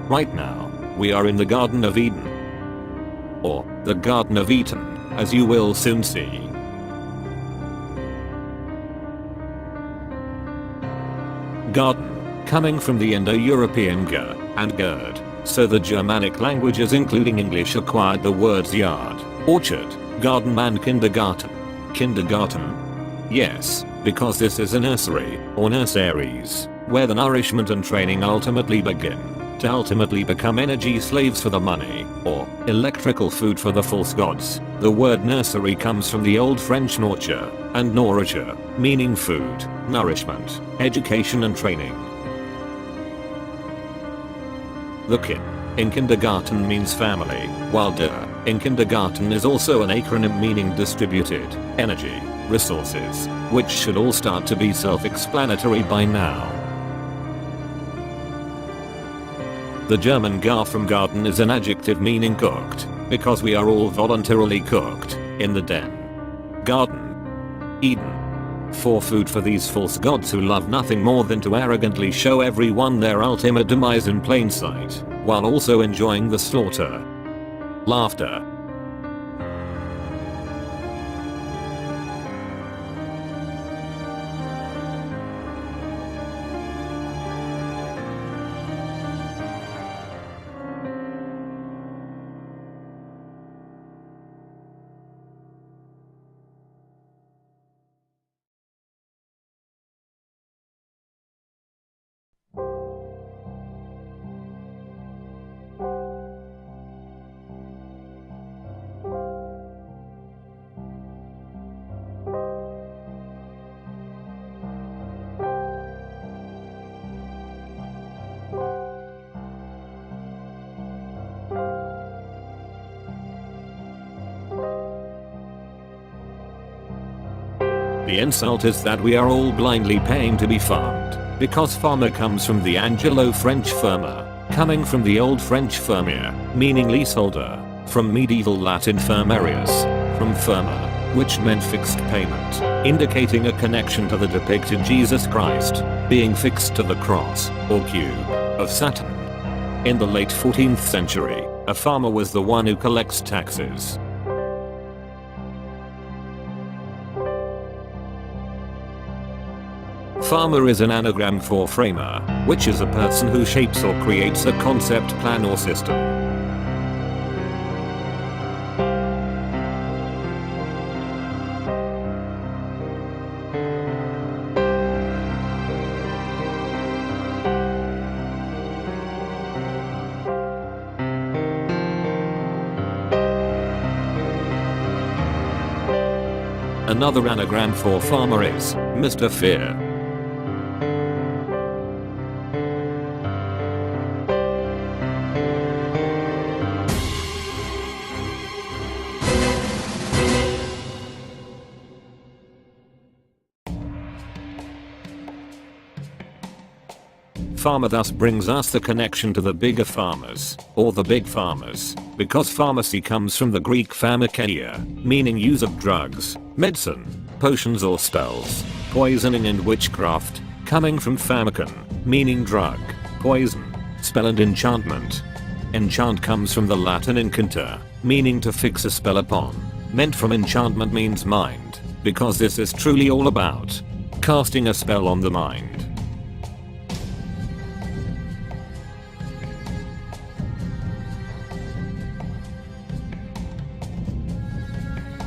Right now, we are in the Garden of Eden. Or, the Garden of Eden, as you will soon see. Garden, coming from the Indo-European ger and gerd, so the Germanic languages including English acquired the words yard, orchard, garden and kindergarten. Kindergarten? Yes, because this is a nursery, or nurseries, where the nourishment and training ultimately begin, to ultimately become energy slaves for the money, or electrical food for the false gods. The word nursery comes from the old French nourriture and nourriture, meaning food, nourishment, education and training. The kin in kindergarten means family, while der in kindergarten is also an acronym meaning distributed energy, resources, which should all start to be self-explanatory by now. The German gar from garden is an adjective meaning cooked, because we are all voluntarily cooked, in the den. Garden. Eden. For food for these false gods who love nothing more than to arrogantly show everyone their ultimate demise in plain sight, while also enjoying the slaughter. Laughter. The insult is that we are all blindly paying to be farmed, because farmer comes from the Anglo-French firma, coming from the old French firmere, meaning leaseholder, from medieval Latin firmarius, from firma, which meant fixed payment, indicating a connection to the depicted Jesus Christ, being fixed to the cross, or cube, of Saturn. In the late 14th century, a farmer was the one who collects taxes. Farmer is an anagram for framer, which is a person who shapes or creates a concept, plan or system. Another anagram for farmer is Mr. Fear. Farmer thus brings us the connection to the bigger farmers, or the big farmers, because pharmacy comes from the Greek pharmakeia, meaning use of drugs, medicine, potions or spells, poisoning and witchcraft, coming from pharmakon, meaning drug, poison, spell and enchantment. Enchant comes from the Latin encanter, meaning to fix a spell upon, meant from enchantment means mind, because this is truly all about casting a spell on the mind.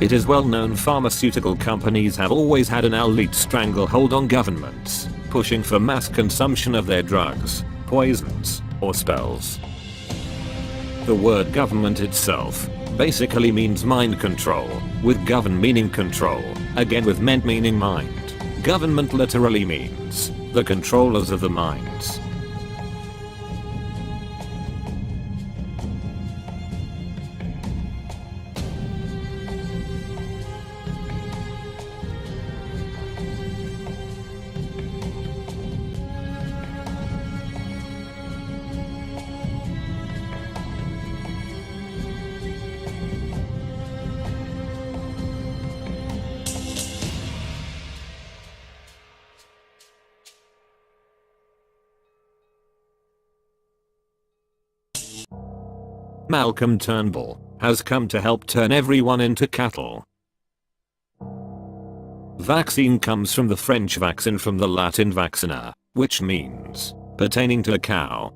It is well known pharmaceutical companies have always had an elite stranglehold on governments, pushing for mass consumption of their drugs, poisons, or spells. The word government itself basically means mind control, with govern meaning control, again with ment meaning mind. Government literally means the controllers of the minds. Malcolm Turnbull, has come to help turn everyone into cattle. Vaccine comes from the French vaccin from the Latin vaccina, which means pertaining to a cow.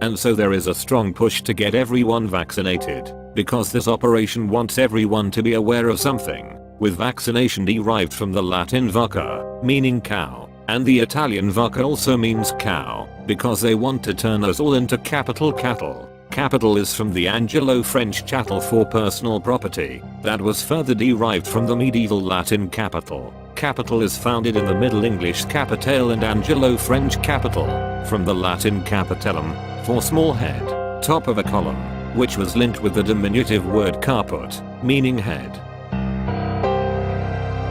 And so there is a strong push to get everyone vaccinated, because this operation wants everyone to be aware of something, with vaccination derived from the Latin vacca, meaning cow, and the Italian vacca also means cow, because they want to turn us all into capital cattle. Capital is from the Anglo-French chattel for personal property, that was further derived from the medieval Latin capital. Capital is founded in the Middle English capitale and Anglo-French capital, from the Latin capitellum, for small head, top of a column, which was linked with the diminutive word caput, meaning head.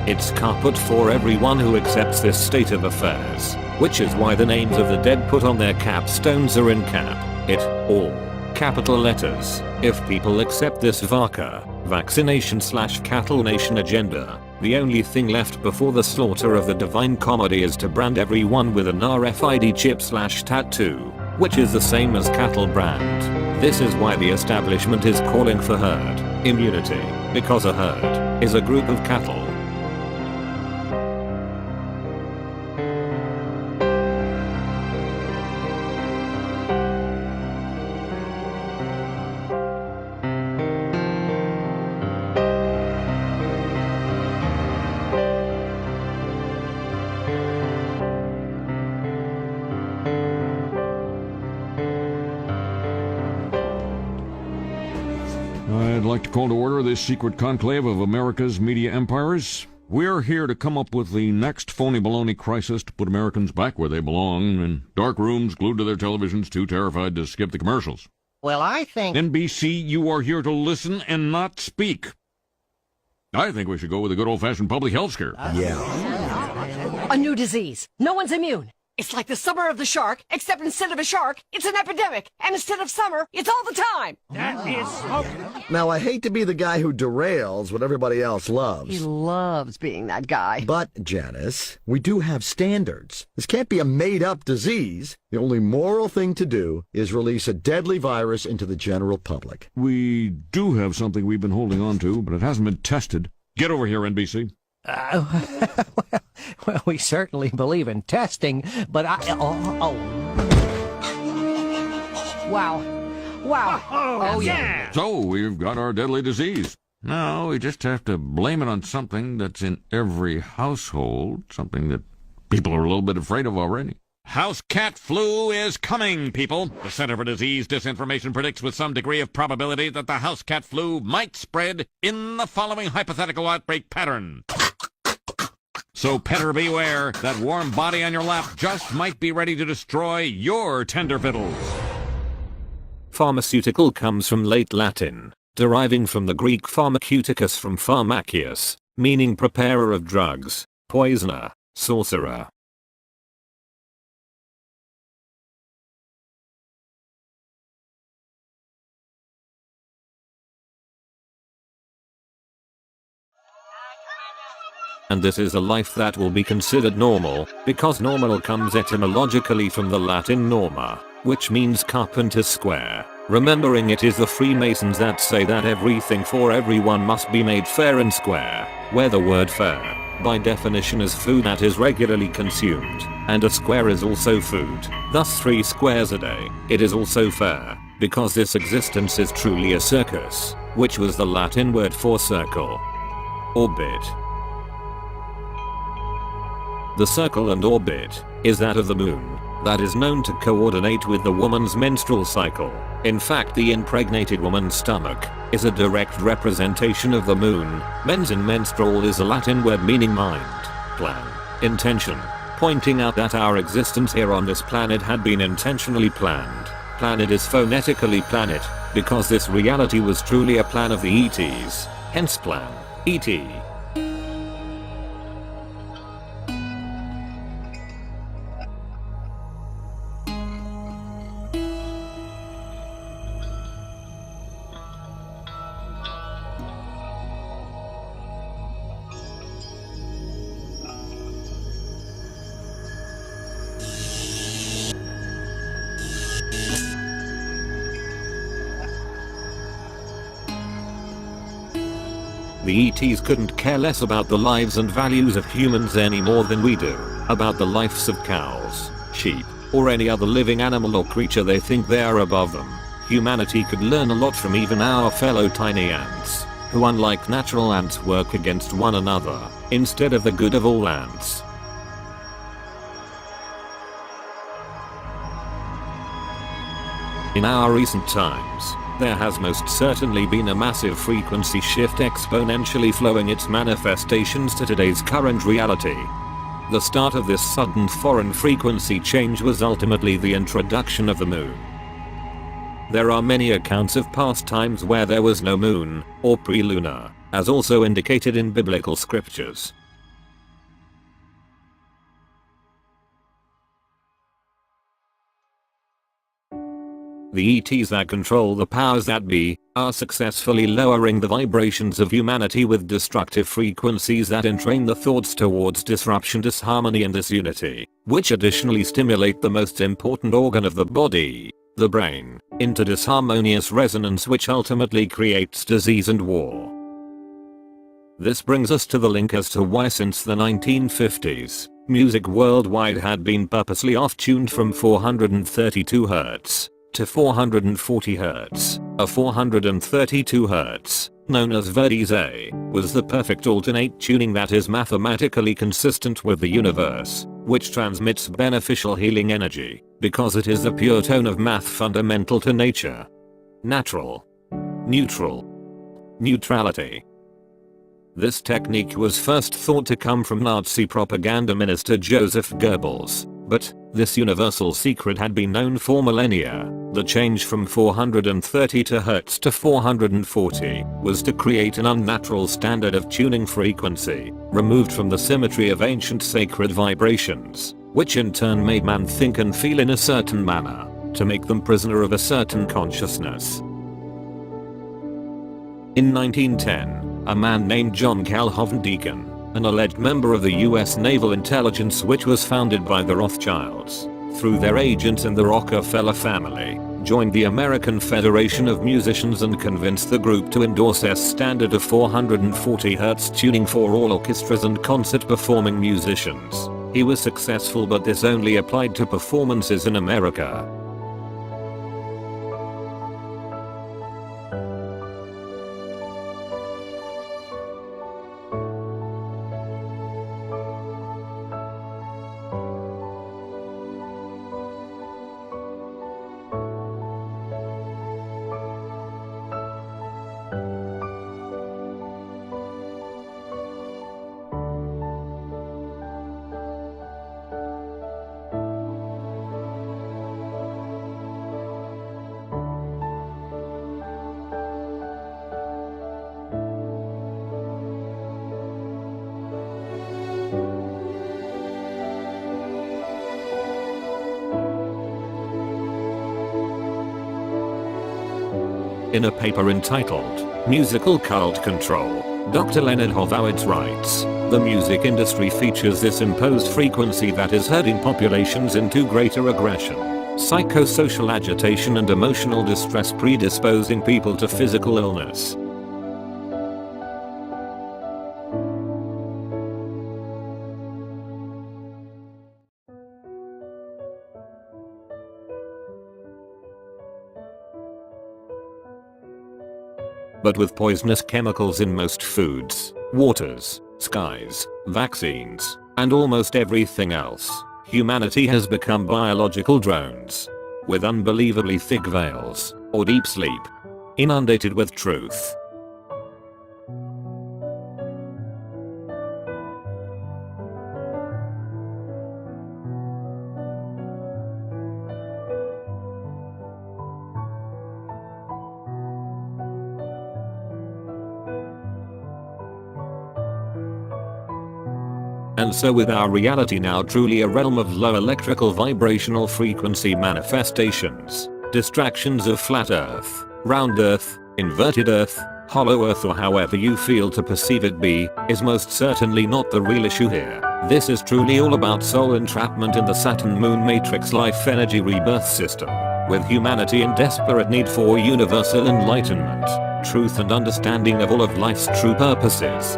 It's caput for everyone who accepts this state of affairs, which is why the names of the dead put on their capstones are in cap, it, all, capital letters. If people accept this vacca, vaccination/cattle nation agenda, the only thing left before the slaughter of the Divine Comedy is to brand everyone with an RFID chip/tattoo, which is the same as cattle brand. This is why the establishment is calling for herd immunity, because a herd is a group of cattle. I'd like to call to order this secret conclave of America's media empires. We're here to come up with the next phony baloney crisis to put Americans back where they belong, in dark rooms glued to their televisions, too terrified to skip the commercials. Well, I think... NBC, you are here to listen and not speak. I think we should go with a good old-fashioned public health scare. A new disease. No one's immune. It's like the summer of the shark, except instead of a shark, it's an epidemic. And instead of summer, it's all the time. That is smoking. Now, I hate to be the guy who derails what everybody else loves. He loves being that guy. But, Janice, we do have standards. This can't be a made-up disease. The only moral thing to do is release a deadly virus into the general public. We do have something we've been holding on to, but it hasn't been tested. Get over here, NBC. Well, we certainly believe in testing, but Wow. Oh, yeah. So, we've got our deadly disease. Now, we just have to blame it on something that's in every household, something that people are a little bit afraid of already. House cat flu is coming, people. The Center for Disease Disinformation predicts with some degree of probability that the house cat flu might spread in the following hypothetical outbreak pattern. So petter beware, that warm body on your lap just might be ready to destroy your tender fiddles. Pharmaceutical comes from late Latin, deriving from the Greek pharmaceuticus from pharmakias, meaning preparer of drugs, poisoner, sorcerer. And this is a life that will be considered normal, because normal comes etymologically from the Latin norma, which means carpenter's square. Remembering it is the Freemasons that say that everything for everyone must be made fair and square, where the word fair, by definition, is food that is regularly consumed, and a square is also food, thus 3 squares a day. It is also fair, because this existence is truly a circus, which was the Latin word for circle. Orbit. The circle and orbit is that of the moon, that is known to coordinate with the woman's menstrual cycle. In fact, the impregnated woman's stomach is a direct representation of the moon. Mens in menstrual is a Latin word meaning mind, plan, intention, pointing out that our existence here on this planet had been intentionally planned. Planet is phonetically planet, because this reality was truly a plan of the ETs, hence plan, ET. The ETs couldn't care less about the lives and values of humans any more than we do about the lives of cows, sheep, or any other living animal or creature they think they are above them. Humanity could learn a lot from even our fellow tiny ants, who unlike natural ants work against one another, instead of the good of all ants. In our recent times, there has most certainly been a massive frequency shift exponentially flowing its manifestations to today's current reality. The start of this sudden foreign frequency change was ultimately the introduction of the moon. There are many accounts of past times where there was no moon, or pre-lunar, as also indicated in biblical scriptures. The ETs that control the powers that be are successfully lowering the vibrations of humanity with destructive frequencies that entrain the thoughts towards disruption, disharmony and disunity, which additionally stimulate the most important organ of the body, the brain, into disharmonious resonance, which ultimately creates disease and war. This brings us to the link as to why since the 1950s, music worldwide had been purposely off-tuned from 432 Hz to 440 Hz. A 432 Hz, known as Verdi's A, was the perfect alternate tuning that is mathematically consistent with the universe, which transmits beneficial healing energy, because it is the pure tone of math fundamental to nature. Natural. Neutral. Neutrality. This technique was first thought to come from Nazi propaganda minister Joseph Goebbels, but this universal secret had been known for millennia. The change from 430 Hz to 440 was to create an unnatural standard of tuning frequency, removed from the symmetry of ancient sacred vibrations, which in turn made man think and feel in a certain manner, to make them prisoner of a certain consciousness. In 1910, a man named John Calhoun Deacon, an alleged member of the US Naval Intelligence which was founded by the Rothschilds, through their agents and the Rockefeller family, joined the American Federation of Musicians and convinced the group to endorse their standard of 440 Hz tuning for all orchestras and concert performing musicians. He was successful, but this only applied to performances in America. In a paper entitled Musical Cult Control, Dr. Leonard Horowitz writes, the music industry features this imposed frequency that is herding populations into greater aggression, psychosocial agitation and emotional distress, predisposing people to physical illness. But with poisonous chemicals in most foods, waters, skies, vaccines, and almost everything else, humanity has become biological drones. With unbelievably thick veils, or deep sleep. Inundated with truth. And so with our reality now truly a realm of low electrical vibrational frequency manifestations, distractions of flat earth, round earth, inverted earth, hollow earth, or however you feel to perceive it be, is most certainly not the real issue here. This is truly all about soul entrapment in the Saturn Moon Matrix life energy rebirth system, with humanity in desperate need for universal enlightenment. truth and understanding of all of life's true purposes.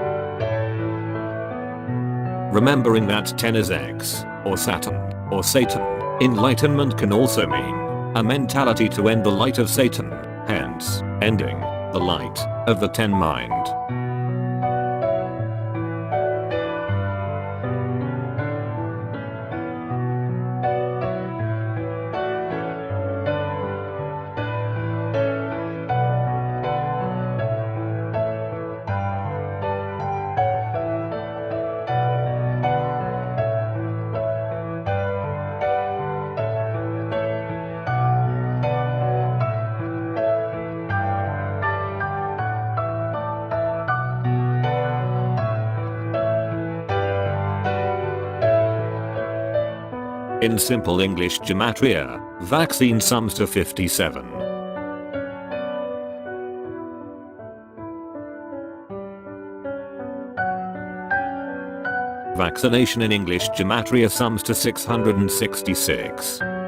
Remembering that 10 is X, or Saturn, or Satan. Enlightenment can also mean a mentality to end the light of Satan, hence, ending the light of the 10 mind. In simple English gematria, vaccine sums to 57. Vaccination in English gematria sums to 666.